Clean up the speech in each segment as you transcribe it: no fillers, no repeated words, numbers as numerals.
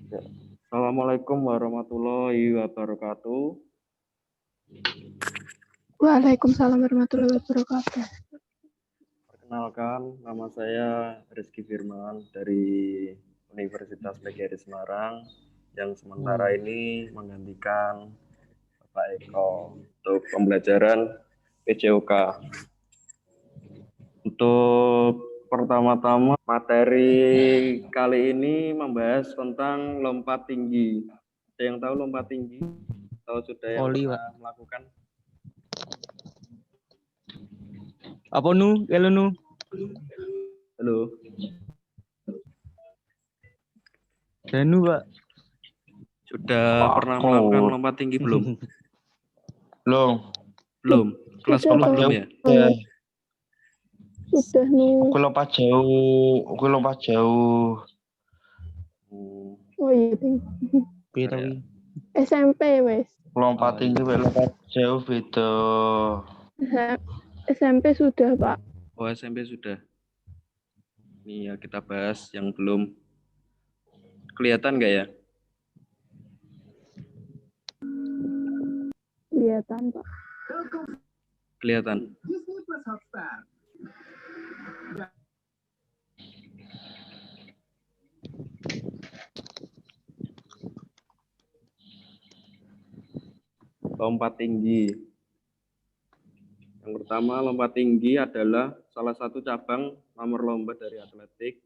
Ya. Assalamualaikum warahmatullahi wabarakatuh. Waalaikumsalam warahmatullahi wabarakatuh. Perkenalkan, nama saya Rizky Firman dari Universitas PGRI Semarang yang sementara ini menggantikan Bapak Eko untuk pembelajaran PJOK. Untuk pertama-tama, materi kali ini membahas tentang lompat tinggi. Ada yang tahu lompat tinggi? Atau sudah yang pernah melakukan? Apa nu? Halo nu. Halo. Danu, Pak. Sudah pernah melakukan lompat tinggi belum? Belum. Kelas Sudah 10 belum ya? Sudah nu. Aku lompat jauh. Oh iya ding. Beda Ya. wi. SMP wes. Lompat tinggi, lompat jauh beda. SMP sudah Pak. Oh, SMP sudah. Nih ya kita bahas yang belum. Kelihatan nggak ya? Kelihatan Pak. Kelihatan. Lompat tinggi. Yang pertama, lompat tinggi adalah salah satu cabang nomor lomba dari atletik.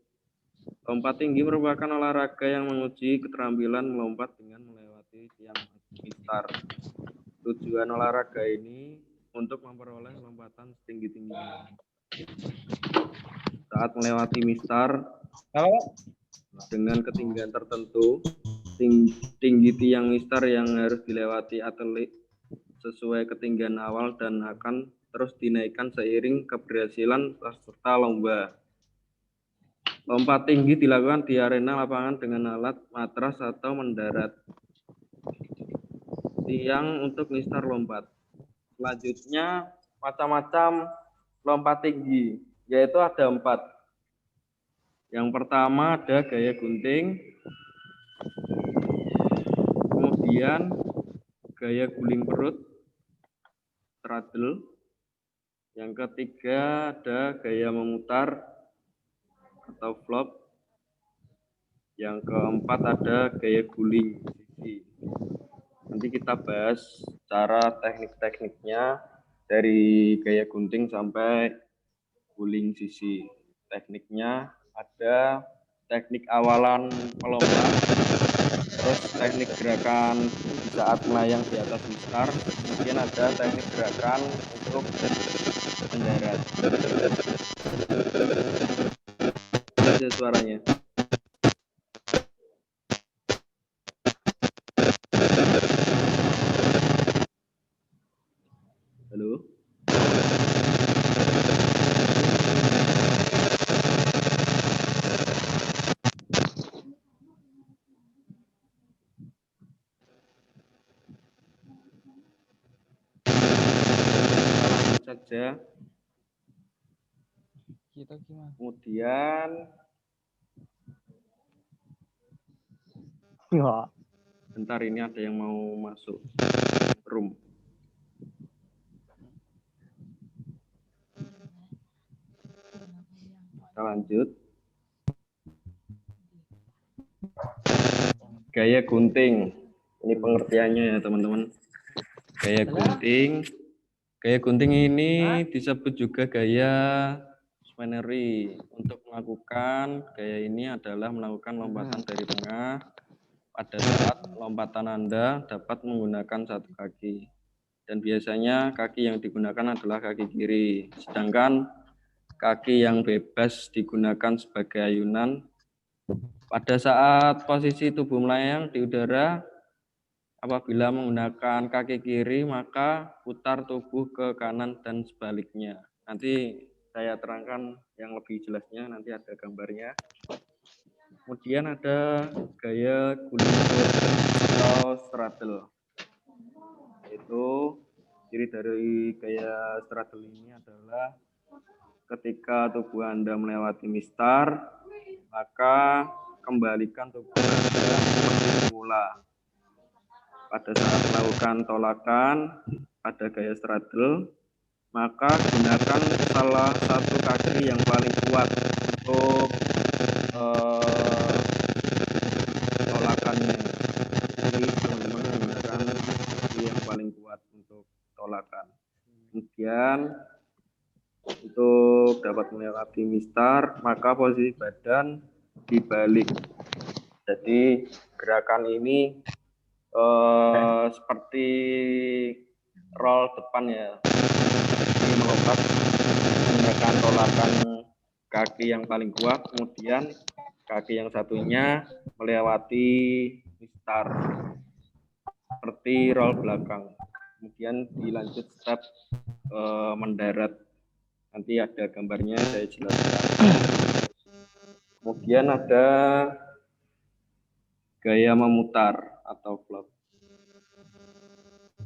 Lompat tinggi merupakan olahraga yang menguji keterampilan melompat dengan melewati tiang mistar. Tujuan olahraga ini untuk memperoleh lompatan setinggi-tingginya. Saat melewati mistar dengan ketinggian tertentu, tinggi tiang mistar yang harus dilewati atlet sesuai ketinggian awal dan akan terus dinaikkan seiring keberhasilan peserta lomba. Lompat tinggi dilakukan di arena lapangan dengan alat matras atau mendarat tiang untuk mistar lompat. Selanjutnya, macam-macam lompat tinggi, yaitu ada 4. Yang pertama ada gaya gunting, kemudian gaya guling perut, straddle. Yang ketiga ada gaya memutar atau flop. Yang keempat ada gaya guling sisi. Nanti kita bahas cara teknik-tekniknya dari gaya gunting sampai guling sisi. Tekniknya ada teknik awalan melompat, terus teknik gerakan saat melayang di atas mistar, kemudian ada teknik gerakan untuk mendarat. Ada suaranya. Halo. Saja. Kita gimana? Kemudian Ya. bentar, ini ada yang mau masuk room. Kita lanjut. Gaya gunting. Ini pengertiannya ya teman-teman. Gaya gunting. Gaya gunting ini disebut juga gaya spinnery. Untuk melakukan gaya ini adalah melakukan lompatan dari tengah. Pada saat lompatan Anda dapat menggunakan satu kaki. Dan biasanya kaki yang digunakan adalah kaki kiri. Sedangkan kaki yang bebas digunakan sebagai ayunan. Pada saat posisi tubuh melayang di udara, apabila menggunakan kaki kiri, maka putar tubuh ke kanan dan sebaliknya. Nanti saya terangkan yang lebih jelasnya, nanti ada gambarnya. Kemudian ada gaya guling atau straddle. Itu ciri dari gaya straddle ini adalah ketika tubuh Anda melewati mistar, maka kembalikan tubuh Anda seperti semula. Pada saat melakukan tolakan pada gaya straddle, maka gunakan salah satu kaki yang paling kuat untuk tolakannya. Jadi teman-teman menggunakan kaki yang paling kuat untuk tolakan. Kemudian untuk dapat melewati mistar, maka posisi badan dibalik. Jadi gerakan ini seperti roll depan ya. Ini melompat menggunakan tolakan kaki yang paling kuat, kemudian kaki yang satunya melewati mistar seperti roll belakang. Kemudian dilanjut step mendarat. Nanti ada gambarnya saya jelaskan. Kemudian ada gaya memutar atau flop.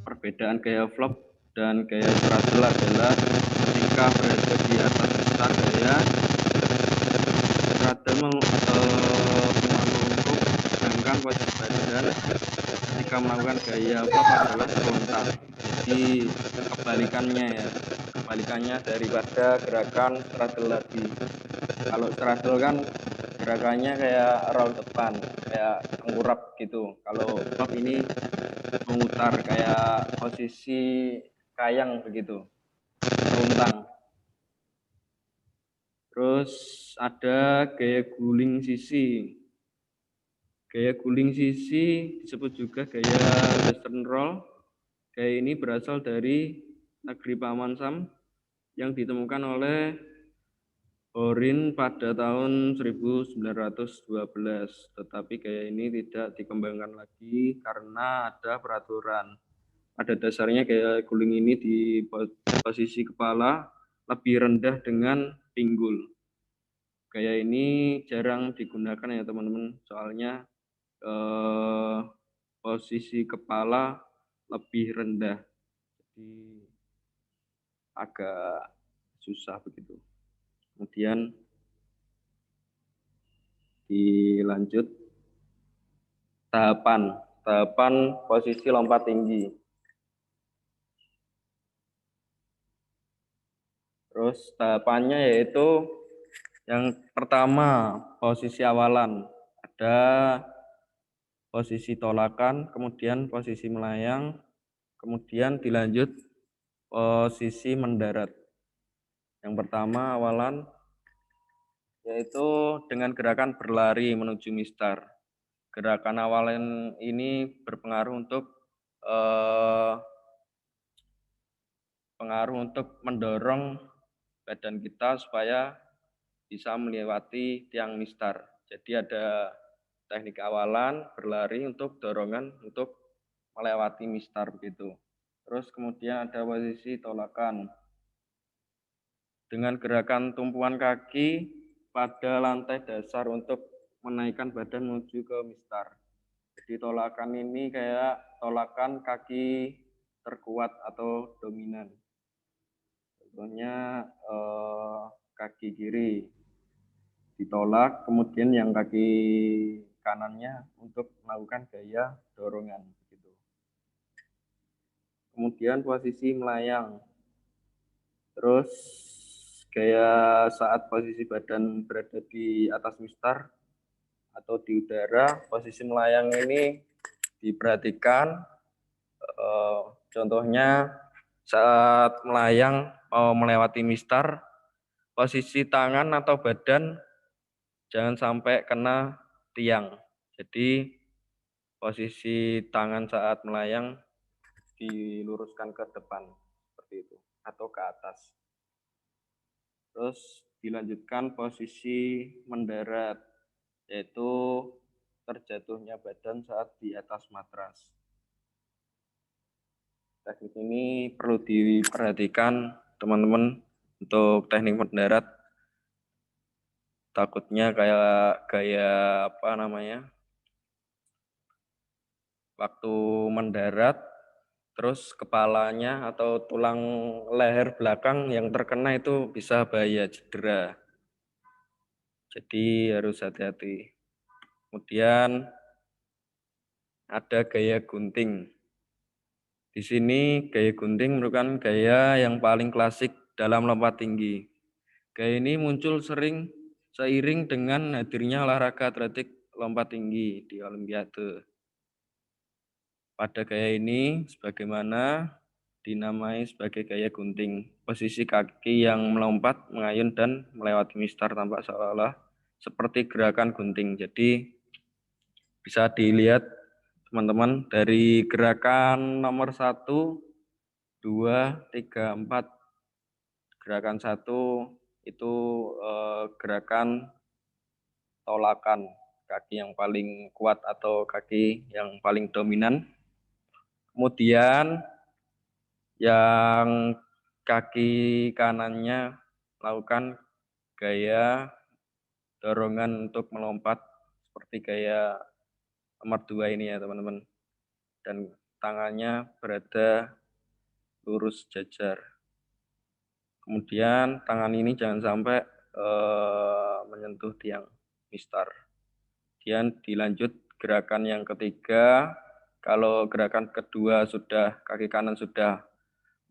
Perbedaan gaya flop dan gaya straddle adalah ketika berada di atas mistar gaya straddle mengantuk, sedangkan posisi badan ketika melakukan gaya flop adalah spontan. Jadi kebalikannya daripada gerakan straddle tadi. Kalau straddle kan gerakannya kayak roll depan, kayak tengkurap gitu. Kalau flop ini memutar kayak posisi kayang begitu, teruntang. Terus ada gaya guling sisi. Gaya guling sisi disebut juga gaya western roll. Gaya ini berasal dari negeri Paman Sam yang ditemukan oleh Horin pada tahun 1912, tetapi gaya ini tidak dikembangkan lagi karena ada peraturan. Pada dasarnya gaya guling ini di posisi kepala lebih rendah dengan pinggul. Gaya ini jarang digunakan ya teman-teman, soalnya posisi kepala lebih rendah, jadi agak susah begitu. Kemudian dilanjut tahapan posisi lompat tinggi. Terus tahapannya yaitu yang pertama posisi awalan, ada posisi tolakan, kemudian posisi melayang, kemudian dilanjut posisi mendarat. Yang pertama awalan yaitu dengan gerakan berlari menuju mistar. Gerakan awalan ini berpengaruh untuk mendorong badan kita supaya bisa melewati tiang mistar. Jadi ada teknik awalan berlari untuk dorongan untuk melewati mistar begitu. Terus kemudian ada posisi tolakan dengan gerakan tumpuan kaki pada lantai dasar untuk menaikkan badan menuju ke mistar. Jadi tolakan ini kayak tolakan kaki terkuat atau dominan. Contohnya kaki kiri ditolak, kemudian yang kaki kanannya untuk melakukan gaya dorongan. Gitu. Kemudian posisi melayang. Terus gaya saat posisi badan berada di atas mistar atau di udara, posisi melayang ini diperhatikan. Contohnya saat melayang melewati mistar, posisi tangan atau badan jangan sampai kena tiang. Jadi posisi tangan saat melayang diluruskan ke depan seperti itu atau ke atas. Terus dilanjutkan posisi mendarat, yaitu terjatuhnya badan saat di atas matras. Teknik ini perlu diperhatikan teman-teman untuk teknik mendarat. Takutnya kayak gaya waktu mendarat terus kepalanya atau tulang leher belakang yang terkena itu bisa bahaya cedera. Jadi harus hati-hati. Kemudian ada gaya gunting. Di sini gaya gunting merupakan gaya yang paling klasik dalam lompat tinggi. Gaya ini muncul seiring dengan hadirnya olahraga atletik lompat tinggi di Olimpiade. Pada gaya ini sebagaimana dinamai sebagai gaya gunting. Posisi kaki yang melompat, mengayun, dan melewati mistar tampak seolah-olah seperti gerakan gunting. Jadi bisa dilihat teman-teman dari gerakan nomor 1, 2, 3, 4. Gerakan 1 itu gerakan tolakan, kaki yang paling kuat atau kaki yang paling dominan. Kemudian yang kaki kanannya lakukan gaya dorongan untuk melompat seperti gaya nomor 2 ini ya teman-teman. Dan tangannya berada lurus jajar. Kemudian tangan ini jangan sampai menyentuh tiang mistar. Kemudian dilanjut gerakan yang ketiga. Kalau gerakan kedua kaki kanan sudah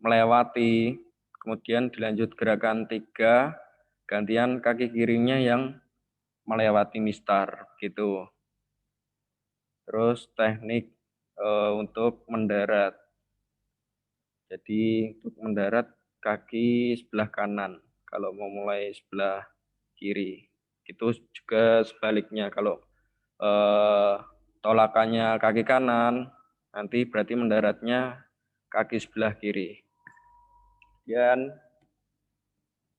melewati, kemudian dilanjut gerakan 3, gantian kaki kirinya yang melewati mistar gitu. Terus teknik untuk mendarat. Jadi untuk mendarat kaki sebelah kanan, kalau mau mulai sebelah kiri. Itu juga sebaliknya, kalau tolakannya kaki kanan, nanti berarti mendaratnya kaki sebelah kiri. Dan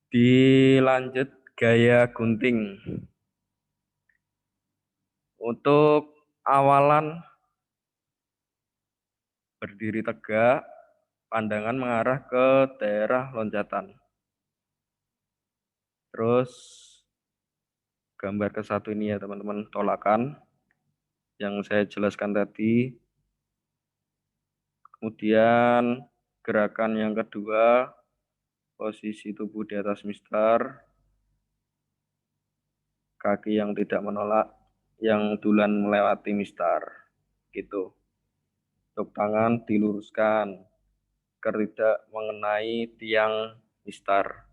dilanjut gaya gunting. Untuk awalan berdiri tegak, pandangan mengarah ke daerah loncatan. Terus gambar ke-1 ini ya teman-teman, tolakan yang saya jelaskan tadi. Kemudian gerakan yang kedua, posisi tubuh di atas mistar, kaki yang tidak menolak, yang duluan melewati mistar, gitu. Untuk tangan diluruskan agar tidak mengenai tiang mistar.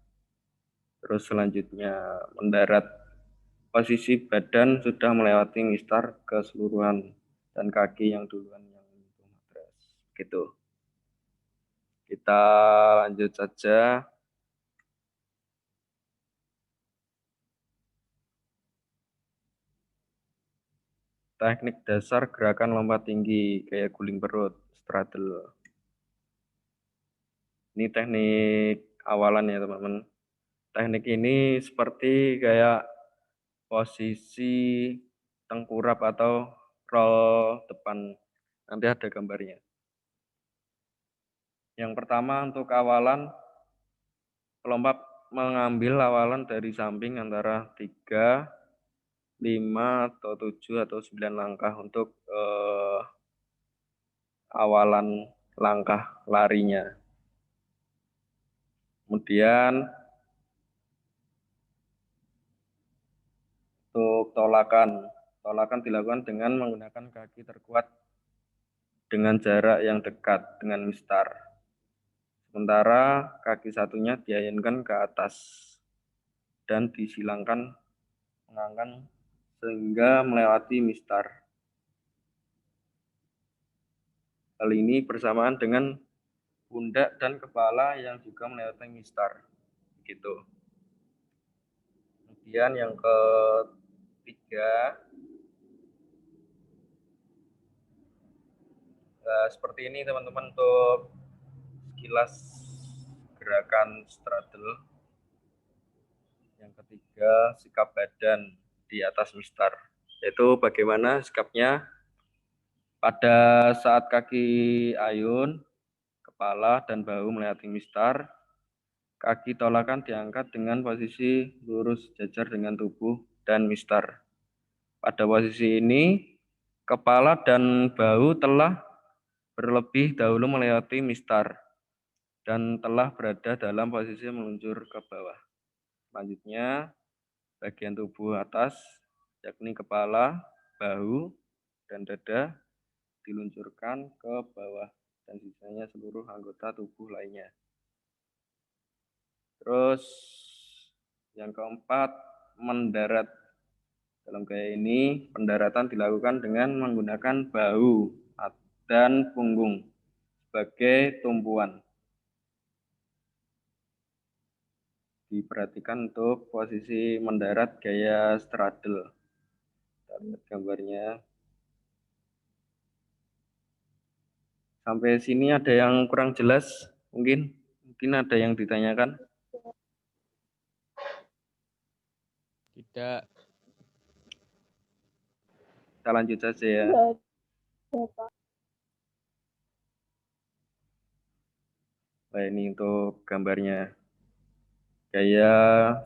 Terus selanjutnya mendarat, posisi badan sudah melewati mistar keseluruhan dan kaki yang duluan yang menyentuh matras, gitu. Kita lanjut saja. Teknik dasar gerakan lompat tinggi, gaya guling perut, straddle. Ini teknik awalan ya teman-teman. Teknik ini seperti kayak posisi tengkurap atau roll depan. Nanti ada gambarnya. Yang pertama untuk awalan, pelompat mengambil awalan dari samping antara 3, 5, atau 7, atau 9 langkah untuk awalan langkah larinya. Kemudian untuk tolakan dilakukan dengan menggunakan kaki terkuat dengan jarak yang dekat dengan mistar. Sementara kaki satunya diayunkan ke atas dan disilangkan mengangkat sehingga melewati mistar. Hal ini bersamaan dengan pundak dan kepala yang juga melewati mistar. Gitu. Kemudian yang ketiga, seperti ini teman-teman untuk sekilas gerakan straddle. Yang ketiga, sikap badan di atas mistar, yaitu bagaimana sikapnya pada saat kaki ayun, kepala dan bahu melewati mistar. Kaki tolakan diangkat dengan posisi lurus jajar dengan tubuh dan mistar. Pada posisi ini, kepala dan bahu telah berlebih dahulu melewati mistar dan telah berada dalam posisi meluncur ke bawah. Selanjutnya, bagian tubuh atas, yakni kepala, bahu dan dada diluncurkan ke bawah dan sisanya seluruh anggota tubuh lainnya. Terus yang keempat, mendarat. Dalam gaya ini, pendaratan dilakukan dengan menggunakan bahu dan punggung sebagai tumpuan. Diperhatikan untuk posisi mendarat gaya straddle. Kita lihat gambarnya. Sampai sini ada yang kurang jelas? Mungkin ada yang ditanyakan? Tidak. Kita lanjut saja ya. Ya, Pak. Nah, ini untuk gambarnya. Gaya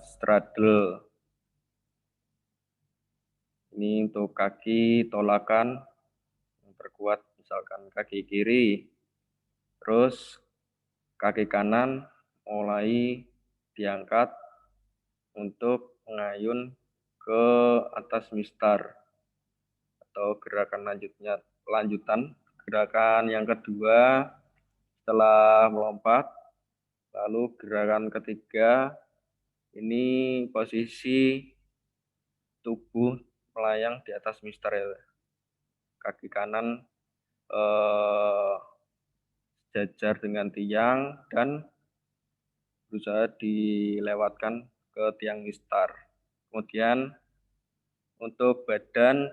straddle. Ini untuk kaki tolakan yang terkuat, misalkan kaki kiri. Terus kaki kanan mulai diangkat untuk mengayun ke atas mistar. Atau gerakan lanjutan. Gerakan yang kedua setelah melompat. Lalu gerakan ketiga, ini posisi tubuh melayang di atas mistar ya. Kaki kanan sejajar dengan tiang dan berusaha dilewatkan ke tiang mistar. Kemudian untuk badan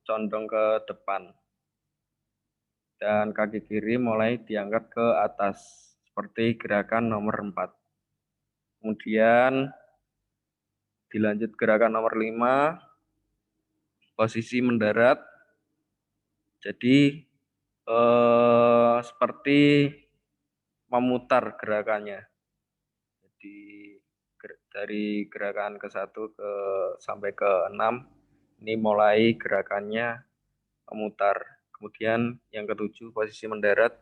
condong ke depan. Dan kaki kiri mulai diangkat ke atas, seperti gerakan nomor 4. Kemudian dilanjut gerakan nomor 5, posisi mendarat. Jadi seperti memutar gerakannya. Jadi dari gerakan ke-1 sampai ke-6, ini mulai gerakannya memutar. Kemudian yang ke-7 posisi mendarat,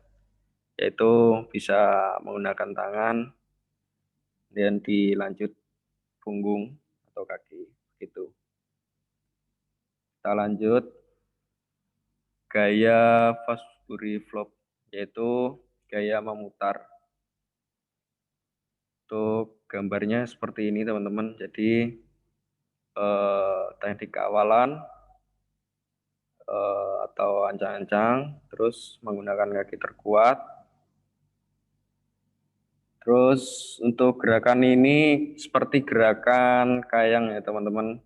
yaitu bisa menggunakan tangan, dan dilanjut punggung atau kaki gitu. Kita lanjut gaya Fosbury Flop, yaitu gaya memutar. Untuk gambarnya seperti ini teman-teman. Jadi teknik keawalan atau ancang-ancang, terus menggunakan kaki terkuat. Terus untuk gerakan ini seperti gerakan kayang ya teman-teman.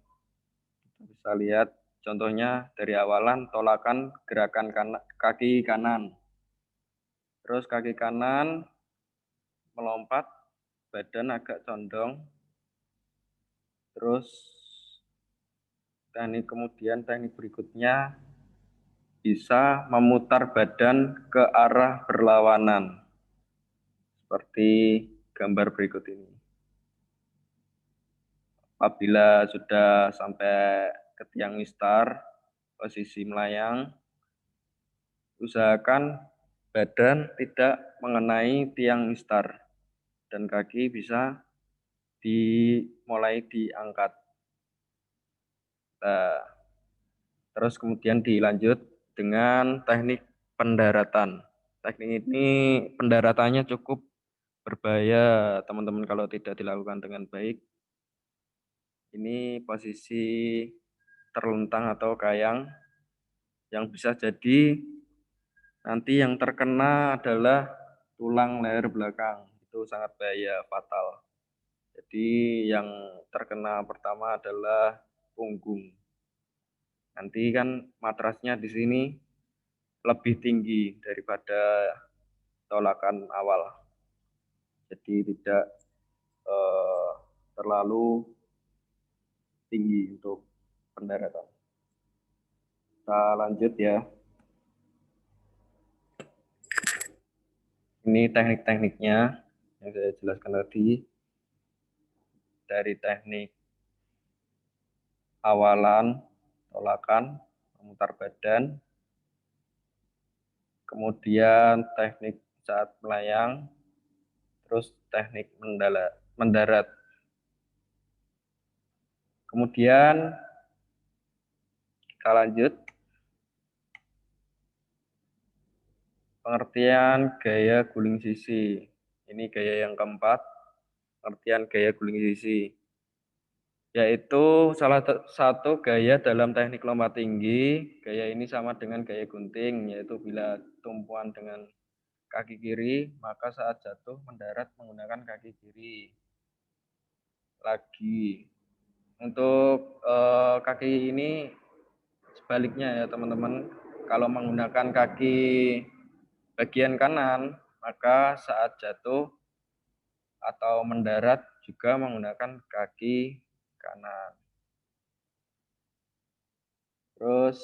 Bisa lihat contohnya dari awalan tolakan gerakan kaki kanan. Terus kaki kanan melompat, badan agak condong. Terus teknik berikutnya bisa memutar badan ke arah berlawanan. Seperti gambar berikut ini. Apabila sudah sampai ke tiang mistar, posisi melayang, usahakan badan tidak mengenai tiang mistar dan kaki bisa mulai diangkat. Nah, terus kemudian dilanjut dengan teknik pendaratan. Teknik ini pendaratannya cukup berbahaya teman-teman kalau tidak dilakukan dengan baik. Ini posisi terlentang atau kayang yang bisa jadi nanti yang terkena adalah tulang leher belakang. Itu sangat bahaya, fatal. Jadi yang terkena pertama adalah punggung. Nanti kan matrasnya di sini lebih tinggi daripada tolakan awal. Jadi tidak terlalu tinggi untuk pendaratan. Kita lanjut ya. Ini teknik-tekniknya yang saya jelaskan tadi. Dari teknik awalan, tolakan, memutar badan, kemudian teknik saat melayang, terus teknik mendarat. Kemudian kita Bisa lanjut. Pengertian gaya guling sisi. Ini gaya yang keempat. Pengertian gaya guling sisi. Yaitu salah satu gaya dalam teknik lompat tinggi. Gaya ini sama dengan gaya gunting, yaitu bila tumpuan dengan kaki kiri, maka saat jatuh mendarat menggunakan kaki kiri. Lagi. Untuk kaki ini sebaliknya ya teman-teman. Kalau menggunakan kaki bagian kanan, maka saat jatuh atau mendarat juga menggunakan kaki kanan. Terus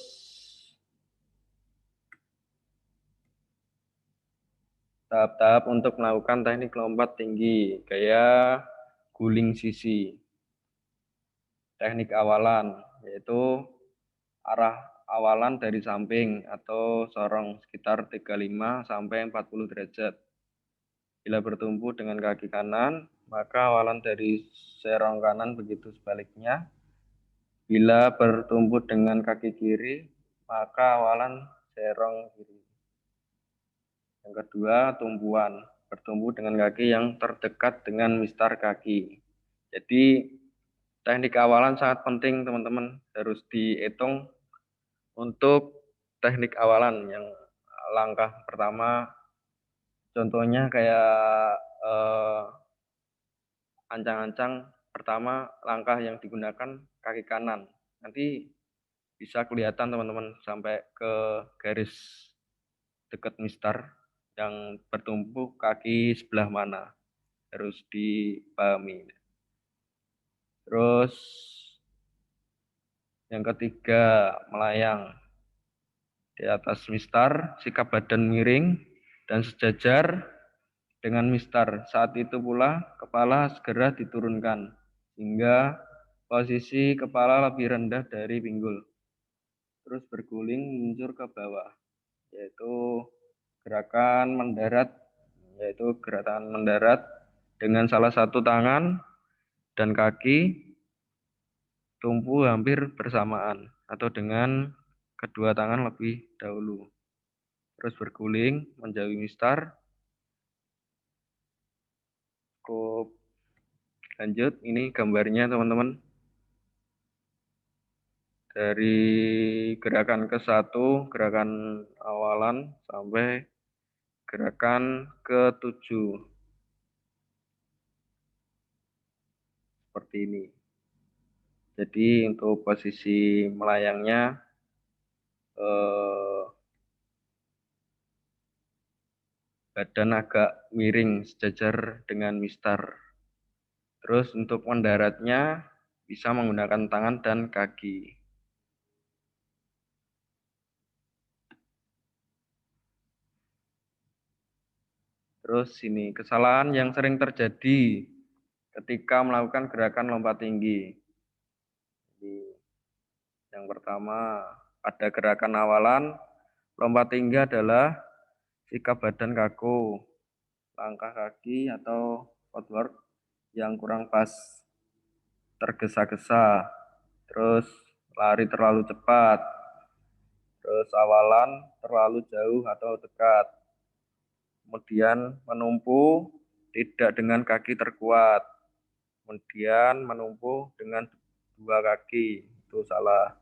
tahap-tahap untuk melakukan teknik lompat tinggi, gaya guling sisi. Teknik awalan, yaitu arah awalan dari samping atau sorong sekitar 35 sampai 40 derajat. Bila bertumpu dengan kaki kanan, maka awalan dari serong kanan begitu sebaliknya. Bila bertumpu dengan kaki kiri, maka awalan serong kiri. Yang kedua, tumpuan. Bertumpu dengan kaki yang terdekat dengan mistar kaki. Jadi, teknik awalan sangat penting, teman-teman. Harus dihitung untuk teknik awalan. Yang langkah pertama, contohnya kayak ancang-ancang. Pertama, langkah yang digunakan kaki kanan. Nanti bisa kelihatan, teman-teman, sampai ke garis dekat mistar yang bertumpu kaki sebelah mana, harus dipahami. Terus yang ketiga, melayang di atas mistar, sikap badan miring dan sejajar dengan mistar. Saat itu pula kepala segera diturunkan hingga posisi kepala lebih rendah dari pinggul. Terus berguling meluncur ke bawah, yaitu gerakan mendarat dengan salah satu tangan dan kaki tumpu hampir bersamaan atau dengan kedua tangan lebih dahulu. Terus berguling menjauhi mistar. Cukup lanjut, ini gambarnya teman-teman. Dari gerakan ke-1, gerakan awalan sampai gerakan ke-7. Seperti ini. Jadi untuk posisi melayangnya badan agak miring sejajar dengan mistar. Terus untuk mendaratnya bisa menggunakan tangan dan kaki. Terus ini kesalahan yang sering terjadi ketika melakukan gerakan lompat tinggi. Yang pertama, pada gerakan awalan, lompat tinggi adalah sikap badan kaku, langkah kaki atau footwork yang kurang pas, tergesa-gesa, terus lari terlalu cepat, terus awalan terlalu jauh atau dekat, kemudian menumpu tidak dengan kaki terkuat, kemudian menumpu dengan dua kaki, itu salah.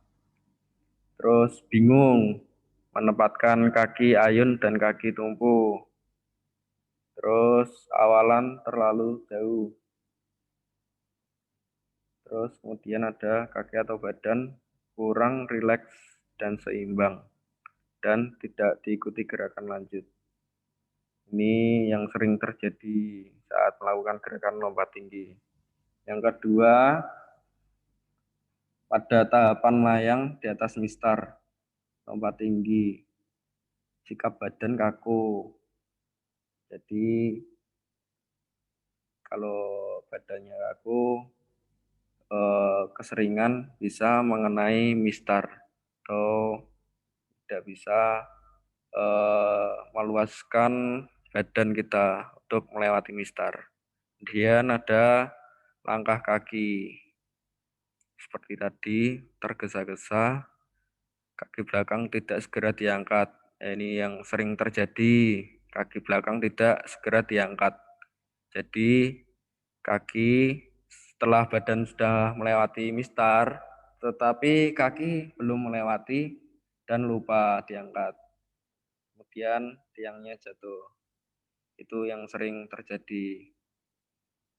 Terus bingung menempatkan kaki ayun dan kaki tumpu. Terus awalan terlalu jauh. Terus kemudian ada kaki atau badan kurang rileks dan seimbang dan tidak diikuti gerakan lanjut. Ini yang sering terjadi saat melakukan gerakan lompat tinggi. Yang kedua, pada tahapan melayang di atas mistar lompat tinggi, sikap badan kaku. Jadi kalau badannya kaku, keseringan bisa mengenai mistar atau tidak bisa meluaskan badan kita untuk melewati mistar. Kemudian ada langkah kaki seperti tadi, tergesa-gesa Kaki belakang tidak segera diangkat. Ini yang sering terjadi. Kaki belakang tidak segera diangkat. Jadi kaki setelah badan sudah melewati mistar, tetapi kaki belum melewati dan lupa diangkat. Kemudian tiangnya jatuh. Itu yang sering terjadi.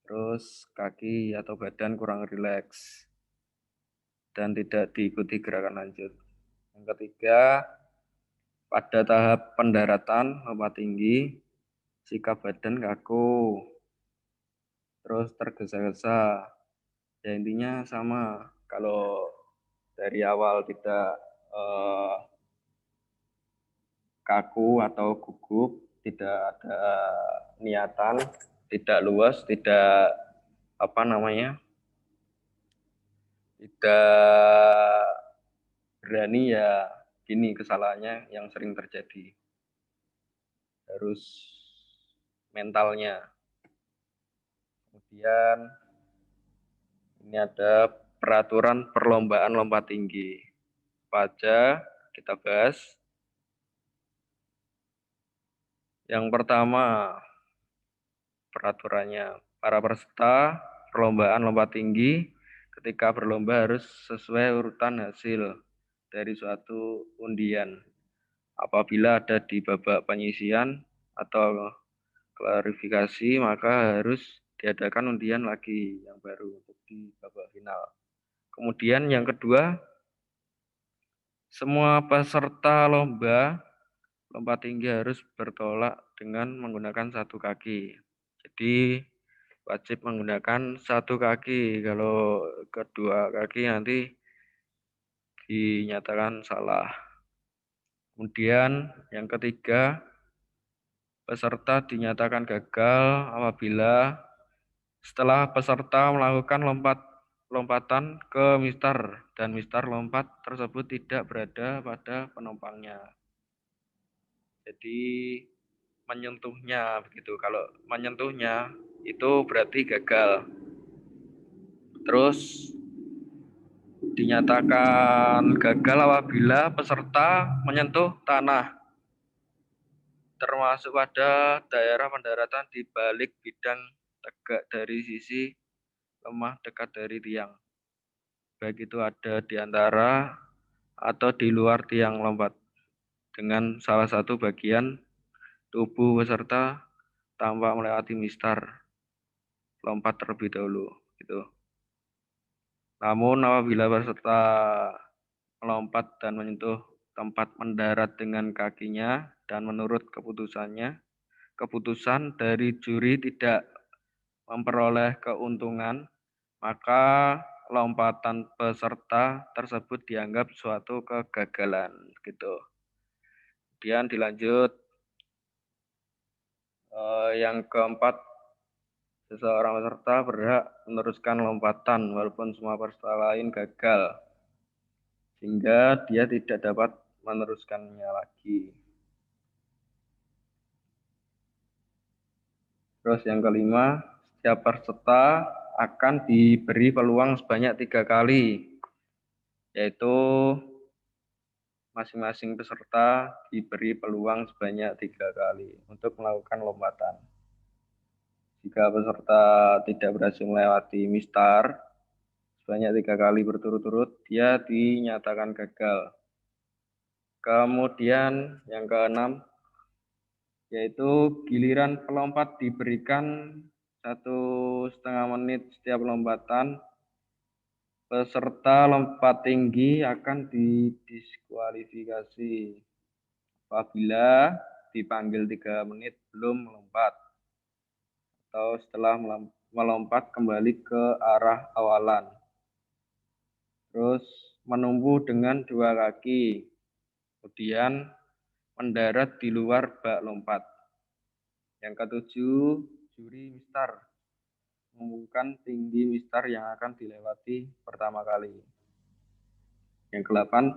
Terus kaki atau badan kurang rileks dan tidak diikuti gerakan lanjut. Yang ketiga, pada tahap pendaratan lompat tinggi, sikap badan kaku, terus tergesa-gesa. Ya intinya sama. Kalau dari awal tidak kaku atau gugup, tidak ada niatan, tidak luas, tidak tidak berani, ya gini kesalahannya yang sering terjadi. Harus mentalnya. Kemudian ini ada peraturan perlombaan lompat tinggi. Apa aja kita bahas. Yang pertama, peraturannya. Para peserta perlombaan lompat tinggi ketika berlomba harus sesuai urutan hasil dari suatu undian. Apabila ada di babak penyisian atau klarifikasi, maka harus diadakan undian lagi yang baru untuk di babak final. Kemudian yang kedua, semua peserta lomba lompat tinggi harus bertolak dengan menggunakan satu kaki. Jadi wajib menggunakan satu kaki. Kalau kedua kaki nanti dinyatakan salah. Kemudian yang ketiga, peserta dinyatakan gagal apabila setelah peserta melakukan lompatan ke mistar dan mistar lompat tersebut tidak berada pada penumpangnya. Jadi menyentuhnya begitu. Kalau menyentuhnya itu berarti gagal. Terus dinyatakan gagal apabila peserta menyentuh tanah, termasuk pada daerah pendaratan di balik bidang tegak dari sisi lemah dekat dari tiang. Baik itu ada di antara atau di luar tiang lompat dengan salah satu bagian tubuh peserta tanpa melewati mistar lompat terlebih dahulu gitu. Namun apabila peserta melompat dan menyentuh tempat mendarat dengan kakinya dan menurut keputusan dari juri tidak memperoleh keuntungan, maka lompatan peserta tersebut dianggap suatu kegagalan gitu. Kemudian dilanjut yang keempat, seseorang peserta berhak meneruskan lompatan walaupun semua peserta lain gagal, sehingga dia tidak dapat meneruskannya lagi. Terus yang kelima, setiap peserta akan diberi peluang sebanyak 3 kali, yaitu masing-masing peserta diberi peluang sebanyak 3 kali untuk melakukan lompatan. Jika peserta tidak berhasil melewati mistar sebanyak 3 kali berturut-turut, dia dinyatakan gagal. Kemudian yang keenam, yaitu giliran pelompat diberikan 1,5 menit setiap lompatan. Peserta lompat tinggi akan didiskualifikasi apabila dipanggil 3 menit belum melompat atau setelah melompat kembali ke arah awalan. Terus menumbuh dengan 2 kaki. Kemudian mendarat di luar bak lompat. Yang ketujuh, juri mistar mengumumkan tinggi mistar yang akan dilewati pertama kali. Yang kedelapan,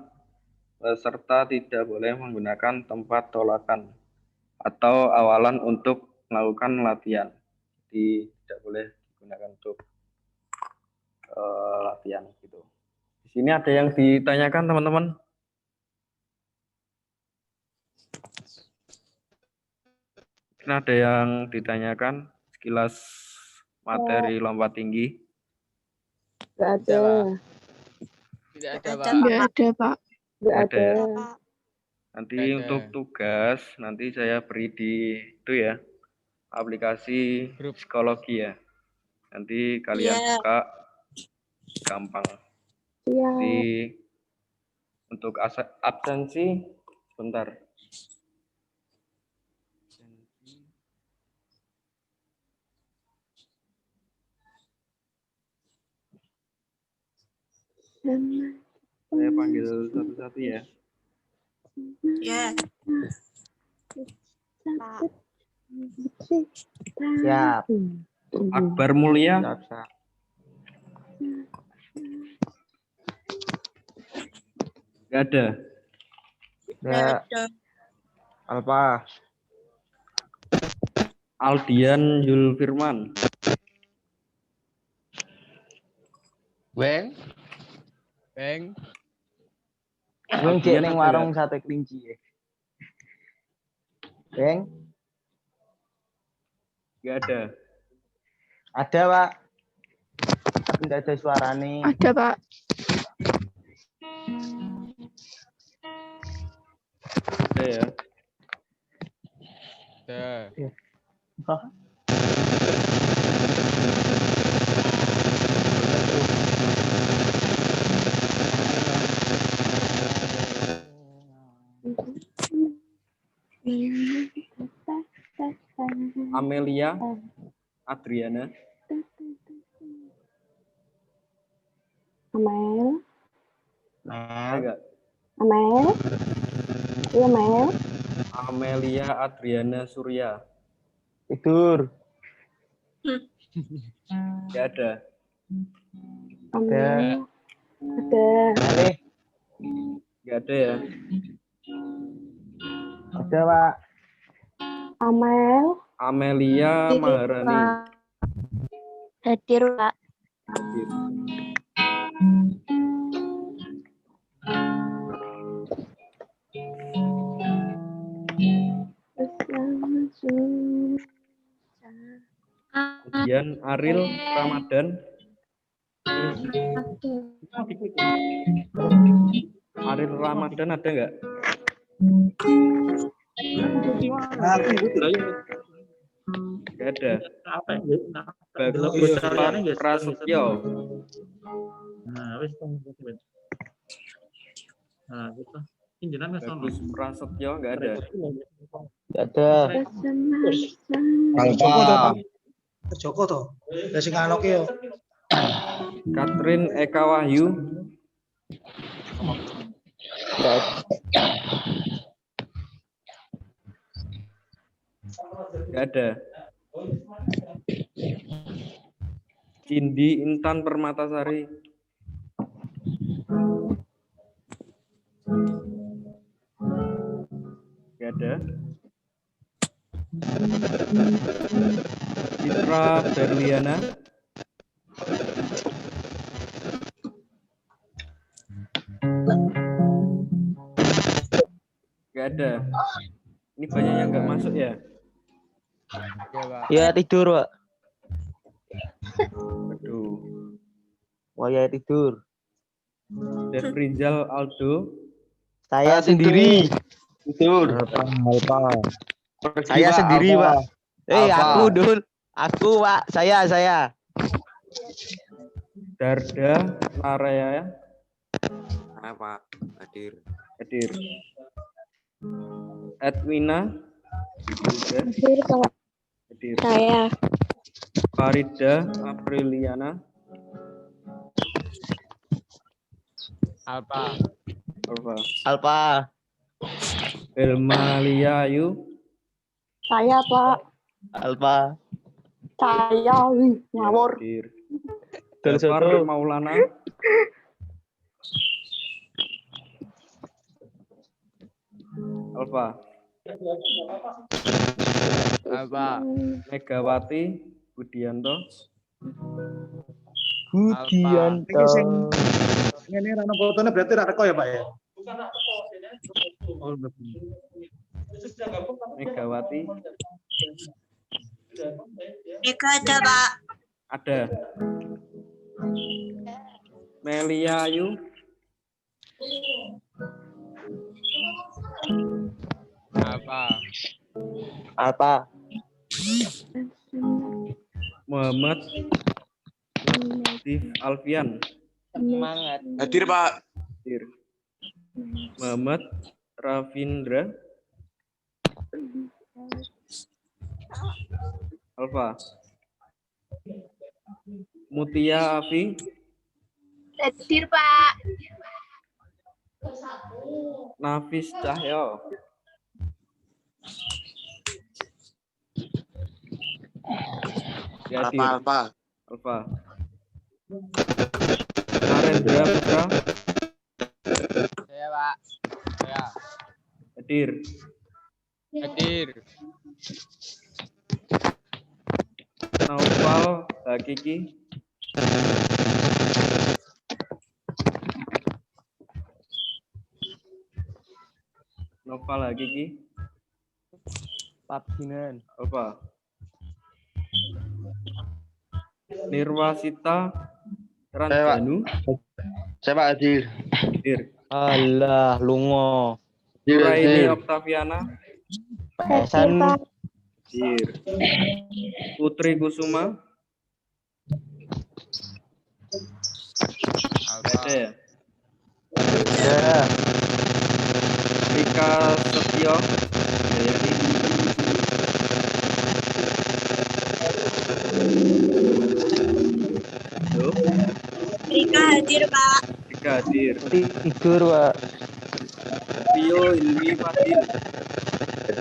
peserta tidak boleh menggunakan tempat tolakan atau awalan untuk melakukan latihan. Jadi tidak boleh digunakan untuk latihan gitu. Di sini ada yang ditanyakan teman-teman? Mungkin ada yang ditanyakan sekilas materi lompat tinggi. Nggak Ada, ada. Pak. Tidak ada, Pak. Nggak ada, Pak. Nggak Ada ada. ya? Nanti Nggak ada. untuk tugas nanti saya beri di itu ya, aplikasi Grup. psikologi ya. Nanti kalian buka gampang. Iya. Jadi untuk absensi sebentar. Saya panggil satu-satu ya. Ya. Siap. Akbar Mulia, Siap. nggak ada. Ya. Alpa. Aldian Yulfirman, Beng. Beng. Beng cek ning warung sate kelinci ya. Beng. nggak ada. Ada, Pak. Tapi enggak ada suarane. Ada, Pak. Ada ya. Ada. Hah? Amelia Adriana, Amel. ada nggak? Amel. Iya, Mel. Amelia Adriana Surya, Tidur. nggak ada. Amel. Ada. Malih. Nggak ada ya. Ada, Pak. Amel. Amelia Maharani, Hadir, Pak. hadir. Kemudian Aril Ramadan, Aril Ramadan ada nggak? Nggak ada. Bagus Prasetyo, Bagus Prasetyo nggak ada. Enggak ada. Joko Joko to. Ya sing anu ki yo. Katrin Eka Wahyu, nggak ada. Cindy Intan Permatasari, nggak ada. Citra Berliana, nggak ada. Ini banyak yang nggak masuk ya. Oke, Pak. Ya tidur, Pak. Aduh. Wah, ya tidur. Defrizal Aldo, Saya sendiri. Tidur. Saya sendiri, Pak. Aku, Dul. Aku, Pak. Saya. Darda Naraya, Pak, hadir. hadir. Edwina, Hadir, Pak. hadir. Saya. Farida Apriliana, Alpa. Alpa. Belma Liayu, Saya, Pak. Alpa. Saya. Ngawur. hadir. Dul Jafar Soto. Maulana, Alfa. Alpa. Megawati Budianto, Budianto. Iki sing ngene ra ono fotone berarti ra teko ya, Pak ya. Oh, Megawati Eka ada, Pak. Ada. Melia Ayu. Apa? Apa? Muhammad Latif Alfian. Semangat. Hadir, Pak. Hadir. Muhammad Ravindra. Alfa. Mutia Afi. Hadir, Pak. Nafis Cahyo. Ya, hadir. Alfa. Alfa. Narendra Putra. Saya, Pak. Saya. Hadir. Hadir. Naufal Hakiki. Naufal Hakiki. Papsinan. Apa? Nirwasita Ranjanu. Saya Pak Hadir. Hadir. Alah, lungo. Nuraini Oktaviana. Hadir, Esan. Pak. Hadir. Putri Kusuma. Apa? Ada ya? Ya. Rika Setio. Jayadi. Halo. Rika hadir, Pak. Rika hadir. Tidur, Pak. Tio Hilmi Fadil.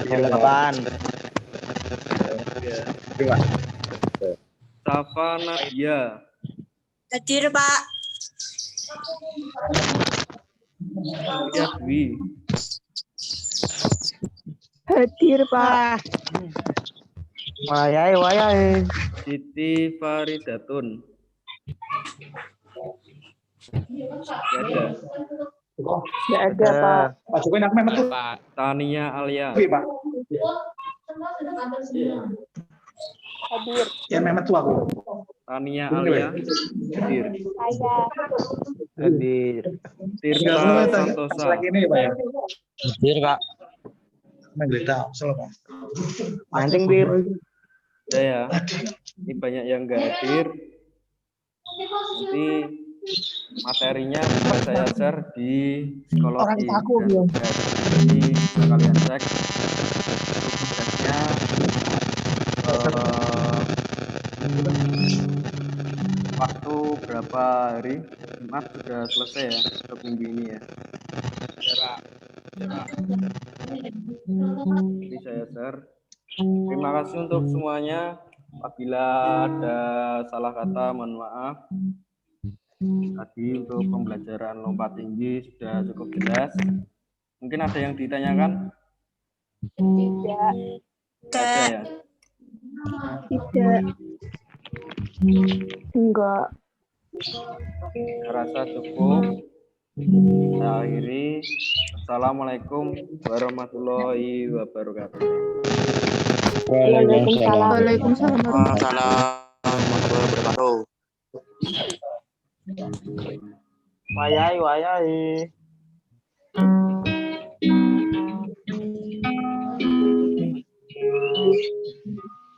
Kapan? Ya. Safa Nadia. Hadir, Pak. Surya Dwi. Hadir, Pak. Wayai, wayai. Siti Faridatun. Gak ada. Nggak ada, Pak. Pak Jokowi nak memet tuh. Pak. Tania Alia. Oke, Pak. Hadir. Yang memet tuh aku. Tania Alia. Hadir. Saya. Hadir. Tirta Enggak, Santosa. lagi ini, Pak ya. Hadir, Kak. Menggeledah, selamat. Mancing, Bir. Ada ya. Ini banyak yang nggak hadir. Nanti materinya bisa saya share di psikologi. Jadi bisa kalian cek tugasnya. Waktu berapa hari? Jumat sudah selesai ya untuk minggu ini ya. Ya, Pak. Ini saya share. Terima kasih untuk semuanya. Apabila ada salah kata, mohon maaf. Tadi untuk pembelajaran lompat tinggi sudah cukup jelas. Mungkin ada yang ditanyakan? Tidak. Tidak ada ya? Tidak. Enggak. Saya rasa cukup. Saya akhiri. Assalamualaikum warahmatullahi wabarakatuh. Waalaikumsalam. Waalaikumsalam. Waalaikumsalam warahmatullahi wabarakatuh. Wayai, wayai.